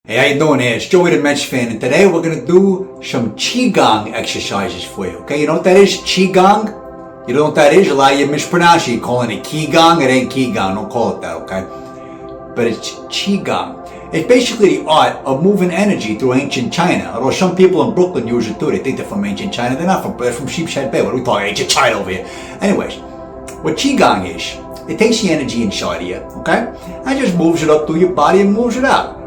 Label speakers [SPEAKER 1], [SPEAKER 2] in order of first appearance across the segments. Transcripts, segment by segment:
[SPEAKER 1] Hey, how you doing here? It's Joey the Mets fan, and today we're going to do some Gi Gong exercises for you, okay? You know what that is? Gi Gong? You know what that is? A lot of you mispronounce it. You're calling it Gi Gong. It ain't Gi Gong. Don't call it that, okay? But it's Gi Gong. It's basically the art of moving energy through ancient China. Although some people in Brooklyn use it too. They think they're from ancient China. They're not from, they're from Sheepshead Bay. What are we talking ancient China over here? Anyways, what Gi Gong is, it takes the energy inside of you, okay? And just moves it up through your body and moves it out.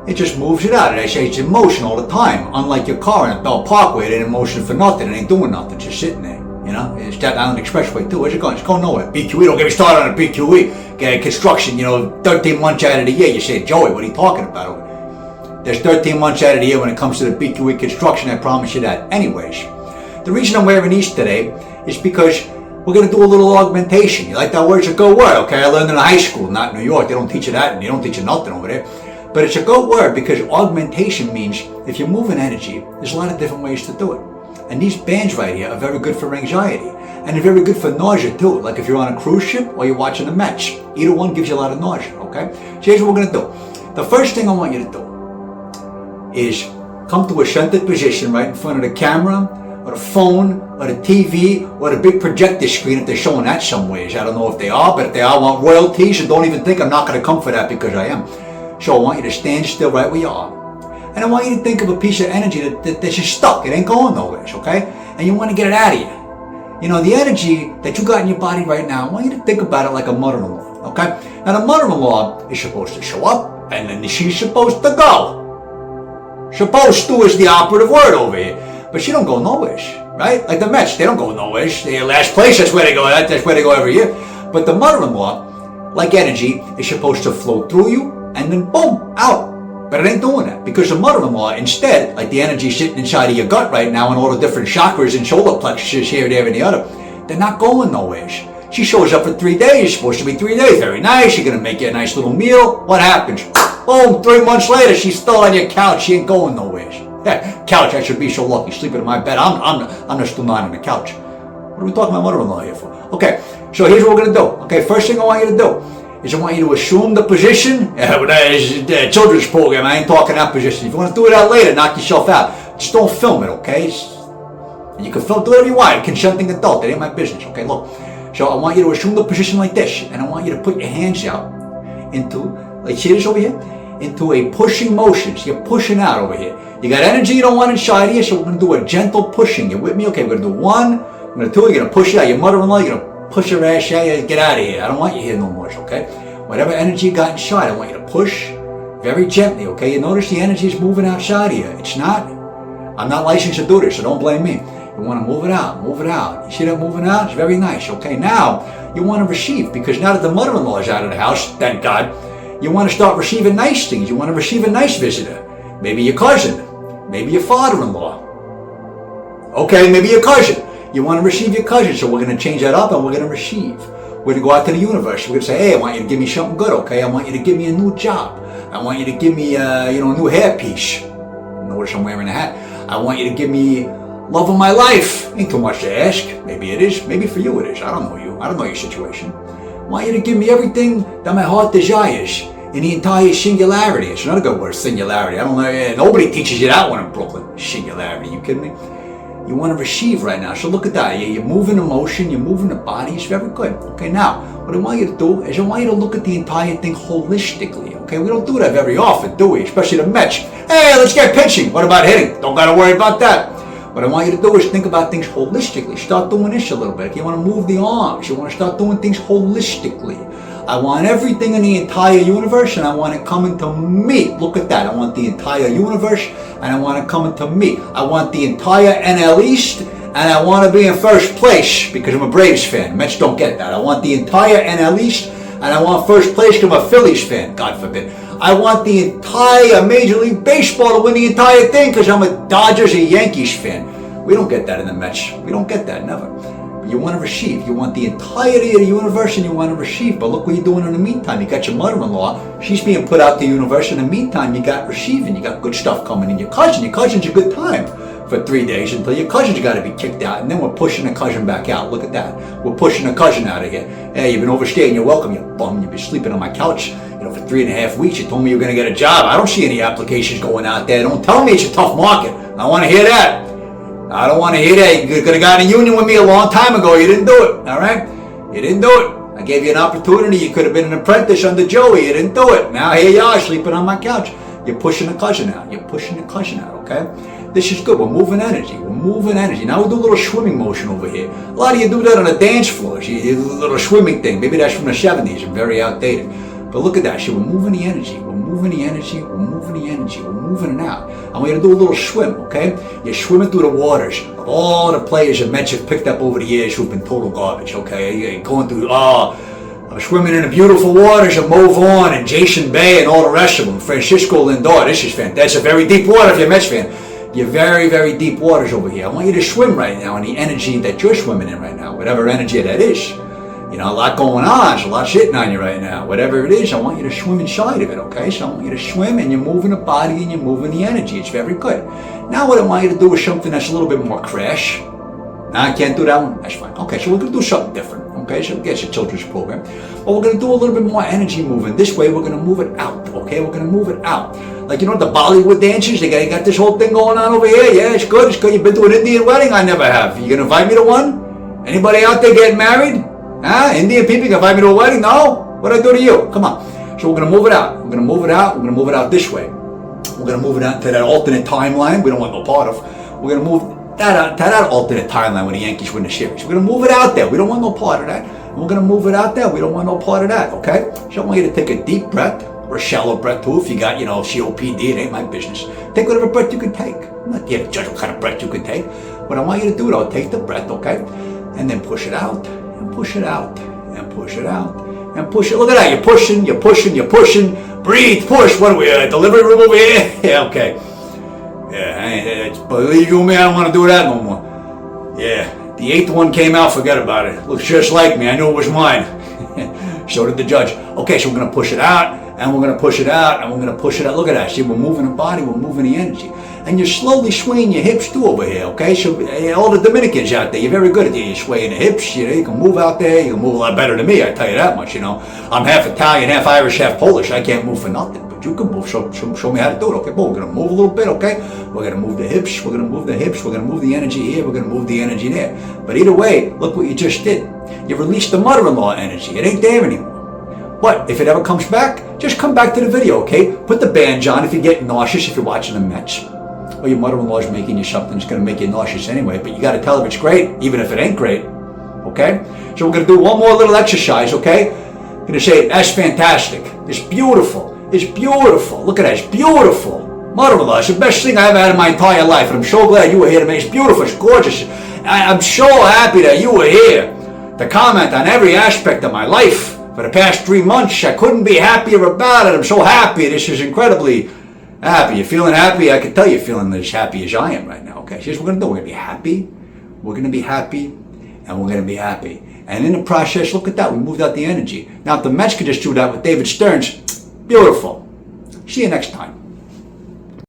[SPEAKER 1] It just moves it out. It's in motion all the time. Unlike your car in a Bell Parkway, it ain't in motion for nothing. It ain't doing nothing. It's just sitting there. You know, it's Staten Island Expressway too. Where's it going? It's going nowhere. BQE, don't get me started on a BQE. Get construction, 13 months out of the year. You say, Joey, what are you talking about? There's 13 months out of the year when it comes to the BQE construction. I promise you that. Anyways, the reason I'm wearing these today is because we're going to do a little augmentation. You like that word? It's a good word, okay? I learned it in high school, not in New York. They don't teach you that, and they don't teach you nothing over there. But it's a good word because augmentation means if you're moving energy, there's a lot of different ways to do it. And these bands right here are very good for anxiety. And they're very good for nausea too. Like if you're on a cruise ship or you're watching the Mets. Either one gives you a lot of nausea, okay? So here's what we're going to do. The first thing I want you to do is come to a centered position right in front of the camera or the phone or the TV or the big projector screen if they're showing that somewhere. I don't know if they are, but if they are, I want royalties. So don't even think I'm not going to come for that because I am. So I want you to stand still right where you are. And I want you to think of a piece of energy that's just stuck. It ain't going nowhere, okay? And you want to get it out of you. You know, the energy that you got in your body right now, I want you to think about it like a mother-in-law, okay? Now the mother-in-law is supposed to show up and then she's supposed to go. Supposed to is the operative word over here. But she don't go nowhere, right? Like the Mets, they don't go nowhere. They're last place, that's where they go. That's where they go every year. But the mother-in-law, like energy, is supposed to flow through you and then boom, out. But it ain't doing that because the mother-in-law, instead, like the energy sitting inside of your gut right now and all the different chakras and solar plexuses here, there, and the other, they're not going nowhere. She shows up for 3 days. It's supposed to be 3 days. Very nice. You're going to make you a nice little meal. What happens? Boom, 3 months later, she's still on your couch. She ain't going nowhere. Yeah, couch, I should be so lucky sleeping in my bed. I'm just still not on the couch. What are we talking about mother-in-law here for? Okay, so here's what we're going to do. Okay, first thing I want you to do is I want you to assume the position. It's a children's program. I ain't talking that position. If you want to do it out later, knock yourself out. Just don't film it, okay? And you can film, do whatever you want. Consenting adult. That ain't my business, okay? Look. So I want you to assume the position like this. And I want you to put your hands out into, like, see this over here? Into a pushing motion. So you're pushing out over here. You got energy you don't want inside of you, so we're going to do a gentle pushing. You with me? Okay, we're going to do 1. We're going to 2. You're going to push it out. Your mother-in-law, you're going to push your ass out, get out of here. I don't want you here no more, okay? Whatever energy you got inside, I want you to push very gently, okay? You notice the energy is moving outside of you. It's not. I'm not licensed to do this, so don't blame me. You want to move it out, move it out. You see that moving out? It's very nice, okay? Now, you want to receive, because now that the mother-in-law is out of the house, thank God, you want to start receiving nice things. You want to receive a nice visitor. Maybe your cousin, maybe your father-in-law. Okay, maybe your cousin. You want to receive your cousin, so we're going to change that up and we're going to receive. We're going to go out to the universe. We're going to say, hey, I want you to give me something good, okay? I want you to give me a new job. I want you to give me a new hairpiece. Notice I'm wearing a hat. I want you to give me love of my life. Ain't too much to ask. Maybe it is. Maybe for you it is. I don't know you. I don't know your situation. I want you to give me everything that my heart desires in the entire singularity. It's another good word, singularity. I don't know. Nobody teaches you that one in Brooklyn. Singularity. You kidding me? You want to receive right now. So look at that. You're moving emotion. You're moving the body. It's very good. Okay, now, what I want you to do is I want you to look at the entire thing holistically. Okay, we don't do that very often, do we? Especially the Mets. Hey, let's get pitching. What about hitting? Don't got to worry about that. What I want you to do is think about things holistically. Start doing this a little bit. You want to move the arms. You want to start doing things holistically. I want everything in the entire universe and I want it coming to me. Look at that. I want the entire universe and I want it coming to me. I want the entire NL East and I want to be in first place because I'm a Braves fan. Mets don't get that. I want the entire NL East and I want first place because I'm a Phillies fan, God forbid. I want the entire Major League Baseball to win the entire thing because I'm a Dodgers or Yankees fan. We don't get that in the Mets. We don't get that, never. You want to receive. You want the entirety of the universe and you want to receive. But look what you're doing in the meantime. You got your mother-in-law. She's being put out to the universe. In the meantime, you got receiving. You got good stuff coming in. Your cousin's a good time for 3 days until your cousin's got to be kicked out. And then we're pushing the cousin back out. Look at that. We're pushing the cousin out of here. Hey, you've been overstaying. You're welcome, you bum. You've been sleeping on my couch. for 3.5 weeks. You told me you were going to get a job. I don't see any applications going out there. Don't tell me it's a tough market. I want to hear that. I don't want to hear that. You could have gotten a union with me a long time ago. You didn't do it, all right? You didn't do it. I gave you an opportunity. You could have been an apprentice under Joey. You didn't do it. Now here you are sleeping on my couch. You're pushing the cousin out. You're pushing the cousin out, okay? This is good. We're moving energy. We're moving energy. Now we do a little swimming motion over here. A lot of you do that on a dance floor. You do a little swimming thing. Maybe that's from the 70s and very outdated. But look at that. We're moving the energy. We're moving the energy. We're moving the energy. We're moving it out. I want you to do a little swim, okay? You're swimming through the waters of all the players that Mets have picked up over the years who've been total garbage, okay? You're going through, I'm swimming in the beautiful waters of Mo Vaughn and Jason Bay and all the rest of them. Francisco Lindor, this is fantastic. That's a very deep water if you're a Mets fan. You're very, very deep waters over here. I want you to swim right now in the energy that you're swimming in right now, whatever energy that is. You know, a lot going on. There's a lot shitting on you right now. Whatever it is, I want you to swim inside of it, okay? So I want you to swim and you're moving the body and you're moving the energy. It's very good. Now what I want you to do is something that's a little bit more crash. Now I can't do that one? That's fine. Okay, so we're going to do something different, okay? So it's a children's program. But we're going to do a little bit more energy movement. This way we're going to move it out, okay? We're going to move it out. Like, you know, the Bollywood dancers, they got this whole thing going on over here. Yeah, it's good. It's good. You've been to an Indian wedding? I never have. You going to invite me to one? Anybody out there getting married? Huh? Indian people can invite me to a wedding? No? What'd I do to you? Come on. So we're going to move it out. We're going to move it out. We're going to move it out this way. We're going to move it out to that alternate timeline we don't want no part of. We're going to move that out to that alternate timeline when the Yankees win the series. We're going to move it out there. We don't want no part of that. We're going to move it out there. We don't want no part of that, okay? So I want you to take a deep breath, or a shallow breath too. If you got, COPD, it ain't my business. Take whatever breath you can take. I'm not here to judge what kind of breath you can take. What I want you to do, though, take the breath, okay? And then push it out, and push it out, and push it out, and push it. Look at that. You're pushing, you're pushing, you're pushing. Breathe, push. What are we, delivery room over here? Yeah, okay. Yeah, believe you me, I don't want to do that no more. Yeah, the 8th one came out, forget about it. Looks just like me, I knew it was mine. So did the judge. Okay, so we're going to push it out, and we're going to push it out, and we're going to push it out. Look at that, see, we're moving the body, we're moving the energy. And you're slowly swaying your hips too over here, okay? So all the Dominicans out there, you're very good at that. You're swaying the hips, you can move out there, you can move a lot better than me, I tell you that much, I'm half Italian, half Irish, half Polish, I can't move for nothing. You can move, show me how to do it, okay? But we're going to move a little bit, okay? We're going to move the hips, we're going to move the hips, we're going to move the energy here, we're going to move the energy there. But either way, look what you just did. You released the mother-in-law energy. It ain't there anymore. But if it ever comes back, just come back to the video, okay? Put the bands on if you get nauseous, if you're watching the Mets. Or your mother-in-law is making you something that's going to make you nauseous anyway. But you got to tell her it's great, even if it ain't great, okay? So we're going to do one more little exercise, okay? I'm going to say, that's fantastic. It's beautiful. It's beautiful. Look at that. It's beautiful. Mother-in-law, it's the best thing I've ever had in my entire life. And I'm so glad you were here to make it. It's beautiful. It's gorgeous. I'm so happy that you were here to comment on every aspect of my life for the past 3 months. I couldn't be happier about it. I'm so happy. This is incredibly happy. You're feeling happy? I can tell you're feeling as happy as I am right now. Okay, here's what we're going to do. We're going to be happy. We're going to be happy. And we're going to be happy. And in the process, look at that. We moved out the energy. Now, if the Mets could just do that with David Stearns, beautiful. See you next time.